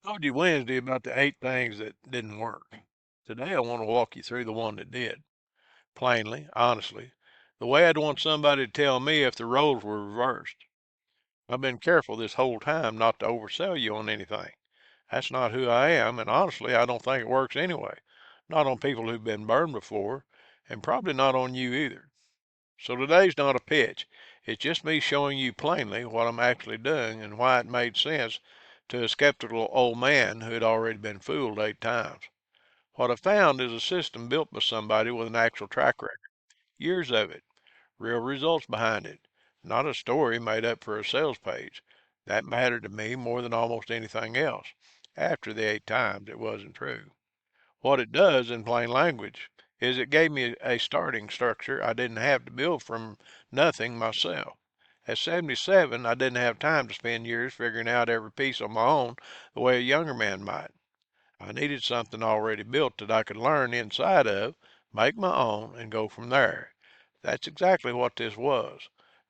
Told you Wednesday about the 8 things that didn't work. Today I want to walk you through the one that did. Plainly, honestly, the way I'd want somebody to tell me if the roles were reversed. I've been careful this whole time not to oversell you on anything. That's not who I am, and honestly, I don't think it works anyway. Not on people who've been burned before, and probably not on you either. So today's not a pitch. It's just me showing you plainly what I'm actually doing and why it made sense to a skeptical old man who had already been fooled 8 times. What I found is a system built by somebody with an actual track record, years of it, real results behind it, not a story made up for a sales page. That mattered to me more than almost anything else. After the 8 times, it wasn't true. What it does in plain language is it gave me a starting structure I didn't have to build from nothing myself. At 77, I didn't have time to spend years figuring out every piece on my own the way a younger man might. I needed something already built that I could learn inside of, make my own, and go from there. That's exactly what this was.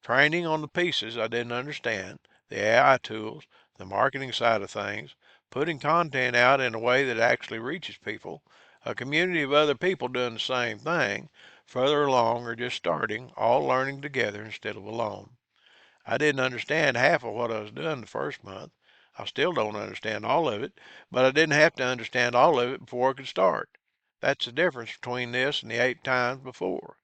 Training on the pieces I didn't understand, the AI tools, the marketing side of things, putting content out in a way that actually reaches people, a community of other people doing the same thing, further along or just starting, all learning together instead of alone. I didn't understand half of what I was doing the first month. I still don't understand all of it, but I didn't have to understand all of it before I could start. That's the difference between this and the 8 times before.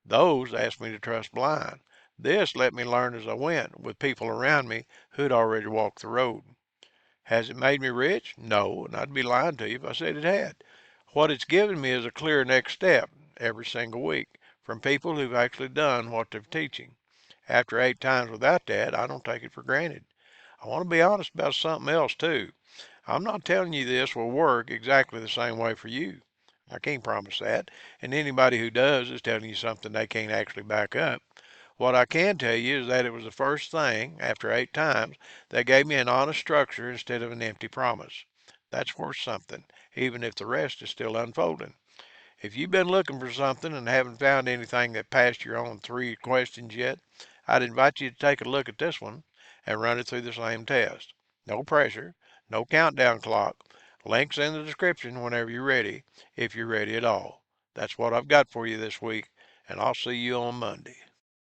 Those asked me to trust blind. This let me learn as I went with people around me who'd already walked the road. Has it made me rich? No, and I'd be lying to you if I said it had. What it's given me is a clear next step every single week from people who've actually done what they're teaching. After 8 times without that, I don't take it for granted. I want to be honest about something else too. I'm not telling you this will work exactly the same way for you. I can't promise that. And anybody who does is telling you something they can't actually back up. What I can tell you is that it was the first thing, after 8 times, that gave me an honest structure instead of an empty promise. That's worth something, even if the rest is still unfolding. If you've been looking for something and haven't found anything that passed your own 3 questions yet, I'd invite you to take a look at this one and run it through the same test. No pressure, no countdown clock. Links in the description whenever you're ready, if you're ready at all. That's what I've got for you this week, and I'll see you on Monday.